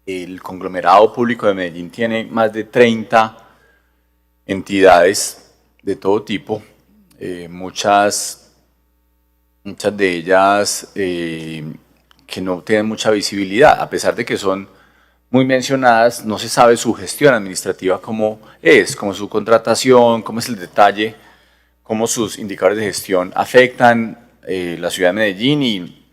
El conglomerado público de Medellín tiene más de 30 entidades de todo tipo, muchas de ellas que no tienen mucha visibilidad, a pesar de que son muy mencionadas, no se sabe su gestión administrativa cómo su contratación, cómo es el detalle, cómo sus indicadores de gestión afectan la ciudad de Medellín, y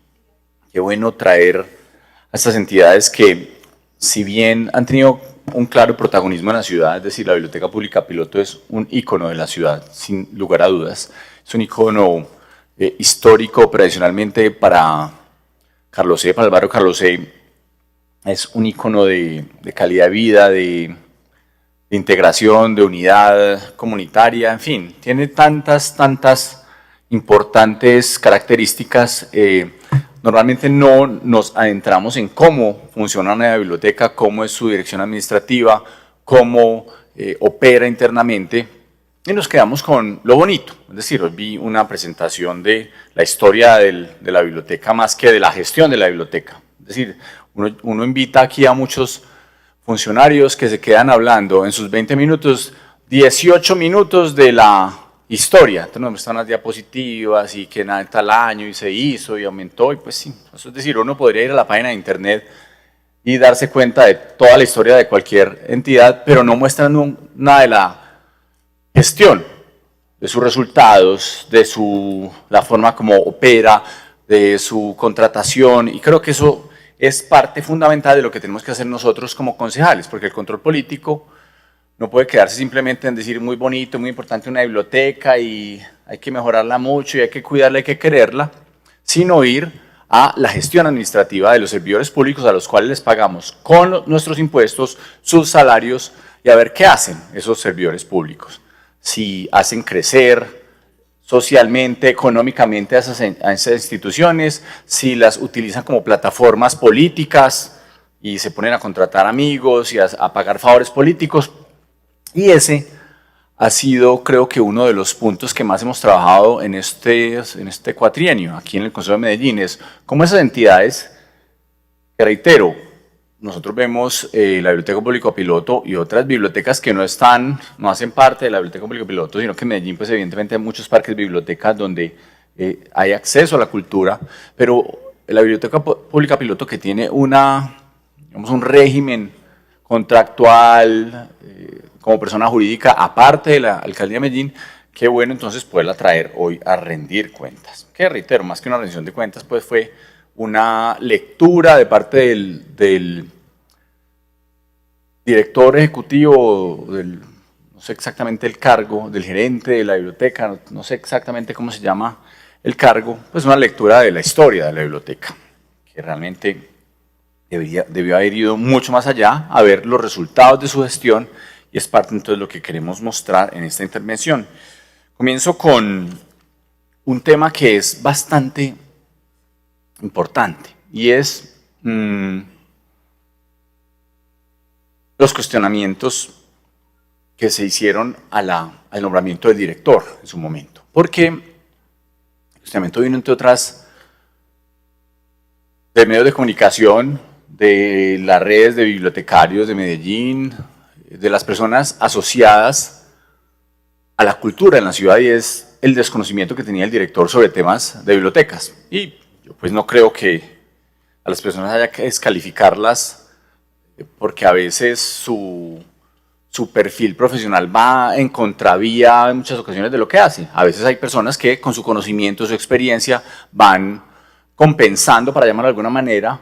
qué bueno traer a estas entidades que, si bien han tenido un claro protagonismo en la ciudad, es decir, la Biblioteca Pública Piloto es un ícono de la ciudad, sin lugar a dudas, es un ícono histórico, tradicionalmente para Carlos C., para el barrio Carlos C., es un ícono de calidad de vida, de integración, de unidad comunitaria, en fin, tiene tantas importantes características. Normalmente no nos adentramos en cómo funciona una biblioteca, cómo es su dirección administrativa, cómo opera internamente, y nos quedamos con lo bonito. Es decir, hoy vi una presentación de la historia de la biblioteca más que de la gestión de la biblioteca. Es decir, uno invita aquí a muchos funcionarios que se quedan hablando en sus 20 minutos, 18 minutos de la historia. Entonces nos muestran las diapositivas y que nada en tal año y se hizo y aumentó, y pues sí. Eso es decir, uno podría ir a la página de internet y darse cuenta de toda la historia de cualquier entidad, pero no muestran nada de la gestión, de sus resultados, de la forma como opera, de su contratación, y creo que eso es parte fundamental de lo que tenemos que hacer nosotros como concejales, porque el control político no puede quedarse simplemente en decir muy bonito, muy importante una biblioteca y hay que mejorarla mucho y hay que cuidarla, hay que quererla, sino ir a la gestión administrativa de los servidores públicos a los cuales les pagamos con nuestros impuestos sus salarios, y a ver qué hacen esos servidores públicos. Si hacen crecer socialmente, económicamente a esas instituciones, si las utilizan como plataformas políticas y se ponen a contratar amigos y a pagar favores políticos. Y ese ha sido, creo que, uno de los puntos que más hemos trabajado en este cuatrienio aquí en el Consejo de Medellín, es cómo esas entidades, que reitero, nosotros vemos la Biblioteca Pública Piloto y otras bibliotecas que no hacen parte de la Biblioteca Pública Piloto, sino que en Medellín, pues evidentemente hay muchos parques, bibliotecas donde hay acceso a la cultura, pero la Biblioteca Pública Piloto, que tiene un régimen contractual como persona jurídica aparte de la Alcaldía de Medellín, qué bueno entonces poderla traer hoy a rendir cuentas. Que reitero, más que una rendición de cuentas, pues fue una lectura de parte del director ejecutivo, no sé exactamente el cargo, del gerente de la biblioteca, no sé exactamente cómo se llama el cargo, pues una lectura de la historia de la biblioteca, que realmente debió haber ido mucho más allá, a ver los resultados de su gestión, y es parte entonces de lo que queremos mostrar en esta intervención. Comienzo con un tema que es bastante importante, y es los cuestionamientos que se hicieron al nombramiento del director en su momento. Porque el cuestionamiento vino, entre otras, de medios de comunicación, de las redes de bibliotecarios de Medellín, de las personas asociadas a la cultura en la ciudad, y es el desconocimiento que tenía el director sobre temas de bibliotecas. Y yo pues no creo que a las personas haya que descalificarlas, porque a veces su perfil profesional va en contravía en muchas ocasiones de lo que hace. A veces hay personas que con su conocimiento, su experiencia, van compensando, para llamarlo de alguna manera,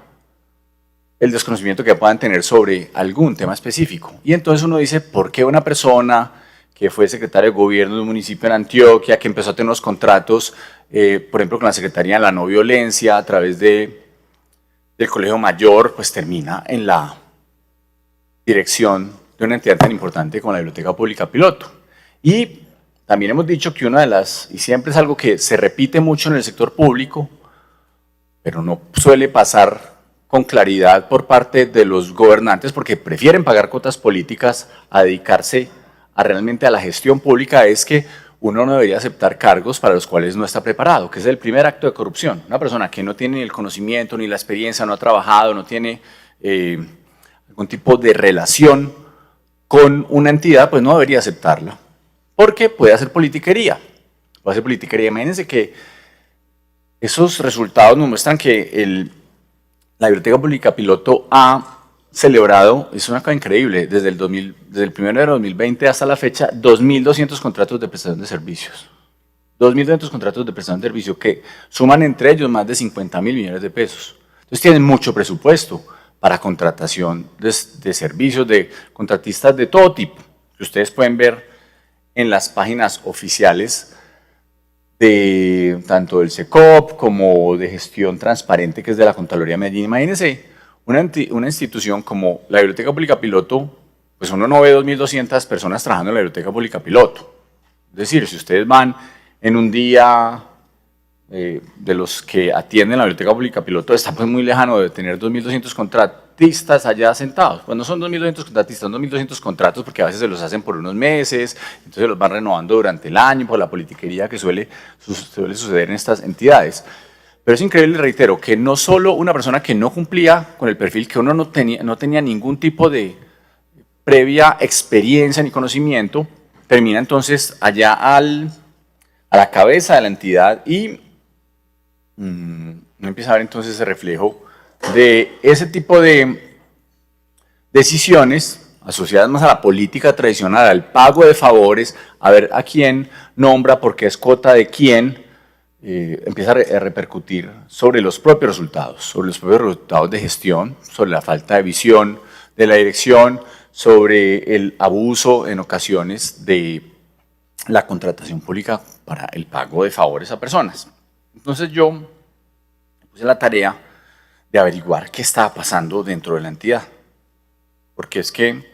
el desconocimiento que puedan tener sobre algún tema específico. Y entonces uno dice, ¿por qué una persona que fue secretario de gobierno de un municipio en Antioquia, que empezó a tener unos contratos, por ejemplo, con la Secretaría de la No Violencia, a través del Colegio Mayor, pues termina en la dirección de una entidad tan importante como la Biblioteca Pública Piloto? Y también hemos dicho que y siempre es algo que se repite mucho en el sector público, pero no suele pasar con claridad por parte de los gobernantes, porque prefieren pagar cuotas políticas a dedicarse realmente a la gestión pública, es que uno no debería aceptar cargos para los cuales no está preparado, que es el primer acto de corrupción. Una persona que no tiene ni el conocimiento ni la experiencia, no ha trabajado, no tiene algún tipo de relación con una entidad, pues no debería aceptarla, porque puede hacer politiquería. Puede hacer politiquería. Imagínense que esos resultados nos muestran que la Biblioteca Pública Piloto ha celebrado, es una cosa increíble, desde el 1 de enero de 2020 hasta la fecha, 2.200 contratos de prestación de servicios. 2.200 contratos de prestación de servicio que suman entre ellos más de 50.000 millones de pesos. Entonces tienen mucho presupuesto para contratación de servicios, de contratistas de todo tipo, que ustedes pueden ver en las páginas oficiales de tanto del SECOP como de gestión transparente, que es de la Contraloría de Medellín. Imagínense una institución como la Biblioteca Pública Piloto, pues uno no ve 2.200 personas trabajando en la Biblioteca Pública Piloto. Es decir, si ustedes van en un día de los que atienden la Biblioteca Pública Piloto, está pues muy lejano de tener 2.200 contratistas allá sentados. Pues no son 2.200 contratistas, son 2.200 contratos, porque a veces se los hacen por unos meses, entonces los van renovando durante el año por la politiquería que suele suceder en estas entidades. Pero es increíble, reitero, que no solo una persona que no cumplía con el perfil, que uno no tenía ningún tipo de previa experiencia ni conocimiento, termina entonces allá a la cabeza de la entidad y uno empieza a ver entonces ese reflejo de ese tipo de decisiones asociadas más a la política tradicional, al pago de favores, a ver a quién nombra, porque es cuota de quién, empieza a repercutir sobre los propios resultados de gestión, sobre la falta de visión de la dirección, sobre el abuso en ocasiones de la contratación pública para el pago de favores a personas. Entonces yo me puse la tarea de averiguar qué estaba pasando dentro de la entidad. Porque es que,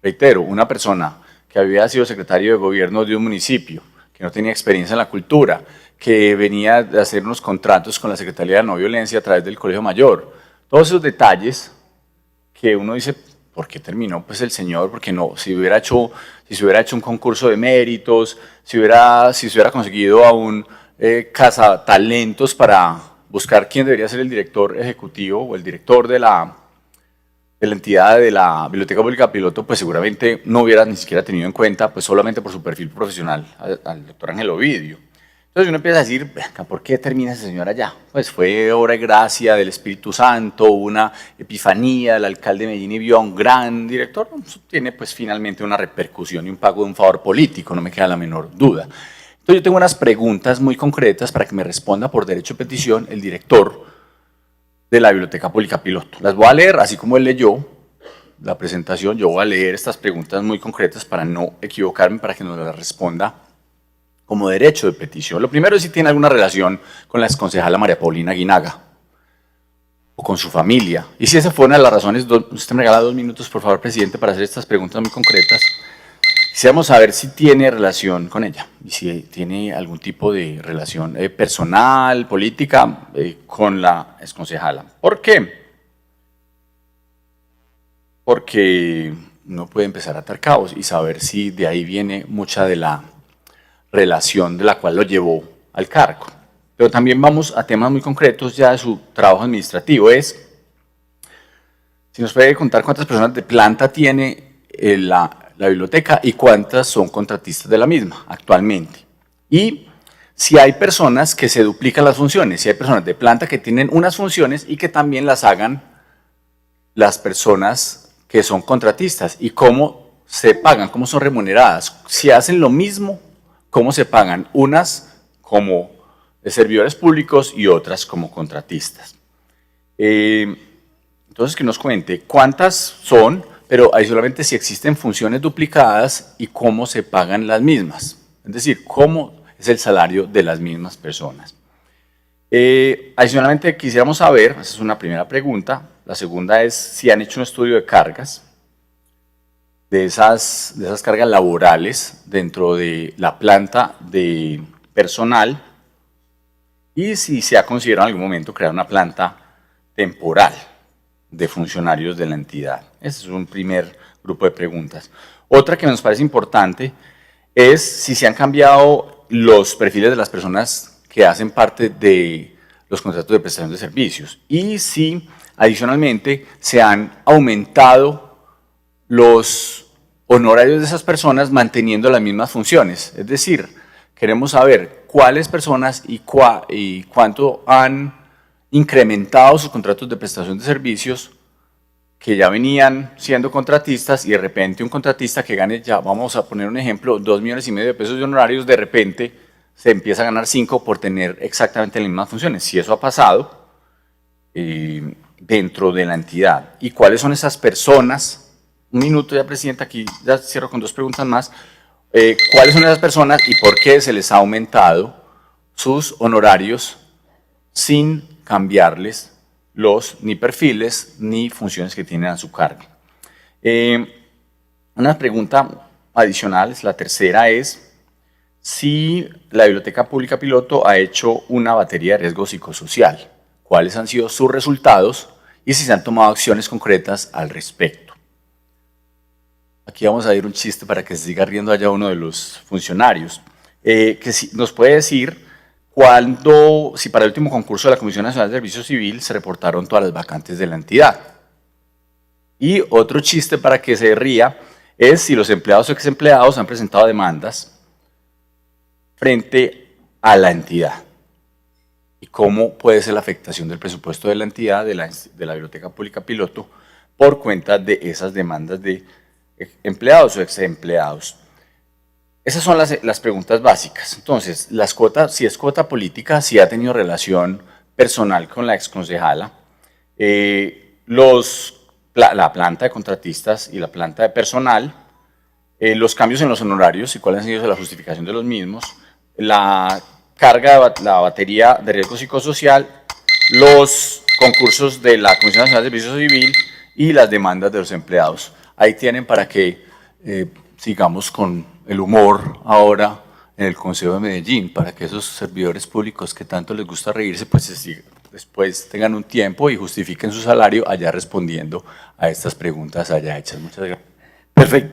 reitero, una persona que había sido secretario de gobierno de un municipio, que no tenía experiencia en la cultura, que venía de hacer unos contratos con la Secretaría de No Violencia a través del Colegio Mayor, todos esos detalles que uno dice, ¿por qué terminó pues el señor? Porque no, si se hubiera hecho un concurso de méritos, si se hubiera conseguido a un cazatalentos para buscar quién debería ser el director ejecutivo o el director de la entidad de la Biblioteca Pública Piloto, pues seguramente no hubiera ni siquiera tenido en cuenta, pues solamente por su perfil profesional, al doctor Ángel Ovidio. Entonces uno empieza a decir, ¿por qué termina ese señor allá? Pues fue obra y gracia del Espíritu Santo, una epifanía del alcalde de Medellín y vio a un gran director. Eso tiene pues finalmente una repercusión y un pago de un favor político, no me queda la menor duda. Entonces yo tengo unas preguntas muy concretas para que me responda por derecho de petición el director de la Biblioteca Pública Piloto. Las voy a leer, así como él leyó la presentación, yo voy a leer estas preguntas muy concretas para no equivocarme, para que nos las responda como derecho de petición. Lo primero es si tiene alguna relación con la exconcejala María Paulina Guinaga o con su familia. Y si esa fue una de las razones, usted me regala 2 minutos, por favor, presidente, para hacer estas preguntas muy concretas. Quisiéramos saber si tiene relación con ella y si tiene algún tipo de relación personal, política, con la exconcejala. ¿Por qué? Porque uno puede empezar a atar cabos y saber si de ahí viene mucha de la relación de la cual lo llevó al cargo. Pero también vamos a temas muy concretos ya de su trabajo administrativo. Es, si nos puede contar cuántas personas de planta tiene la biblioteca y cuántas son contratistas de la misma actualmente. Y si hay personas que se duplican las funciones, si hay personas de planta que tienen unas funciones y que también las hagan las personas que son contratistas y cómo se pagan, cómo son remuneradas. Si hacen lo mismo, cómo se pagan, unas como servidores públicos y otras como contratistas. Entonces, que nos cuente cuántas son, pero adicionalmente si existen funciones duplicadas y cómo se pagan las mismas. Es decir, cómo es el salario de las mismas personas. Adicionalmente, quisiéramos saber, esa es una primera pregunta, la segunda es si han hecho un estudio de cargas, de esas cargas laborales dentro de la planta de personal y si se ha considerado en algún momento crear una planta temporal de funcionarios de la entidad. Ese es un primer grupo de preguntas. Otra que nos parece importante es si se han cambiado los perfiles de las personas que hacen parte de los contratos de prestación de servicios y si Adicionalmente, se han aumentado los honorarios de esas personas manteniendo las mismas funciones. Es decir, queremos saber cuáles personas y cuánto han incrementado sus contratos de prestación de servicios que ya venían siendo contratistas, y de repente un contratista que gane, ya vamos a poner un ejemplo, 2,5 millones de pesos de honorarios, de repente se empieza a ganar 5 por tener exactamente las mismas funciones. Si eso ha pasado dentro de la entidad. ¿Y cuáles son esas personas? Un minuto ya, Presidenta, aquí ya cierro con 2 preguntas más. ¿Cuáles son esas personas y por qué se les ha aumentado sus honorarios sin cambiarles ni perfiles ni funciones que tienen a su cargo? Una pregunta adicional, la tercera, es si la Biblioteca Pública Piloto ha hecho una batería de riesgo psicosocial, cuáles han sido sus resultados y si se han tomado acciones concretas al respecto. Aquí vamos a ir un chiste para que se siga riendo allá uno de los funcionarios, que nos puede decir si para el último concurso de la Comisión Nacional de Servicio Civil se reportaron todas las vacantes de la entidad. Y otro chiste para que se ría es si los empleados o exempleados han presentado demandas frente a la entidad y cómo puede ser la afectación del presupuesto de la entidad, de la Biblioteca Pública Piloto, por cuenta de esas demandas de empleados o exempleados. Esas son las preguntas básicas. Entonces, las cuotas, si es cuota política, si ha tenido relación personal con la exconcejala, la planta de contratistas y la planta de personal, los cambios en los honorarios y cuál ha sido la justificación de los mismos, la carga la batería de riesgo psicosocial, los concursos de la Comisión Nacional de Servicio Civil y las demandas de los empleados. Ahí tienen para que sigamos con el humor ahora en el Consejo de Medellín, para que esos servidores públicos que tanto les gusta reírse, pues después tengan un tiempo y justifiquen su salario allá respondiendo a estas preguntas allá hechas. Muchas gracias. Perfecto.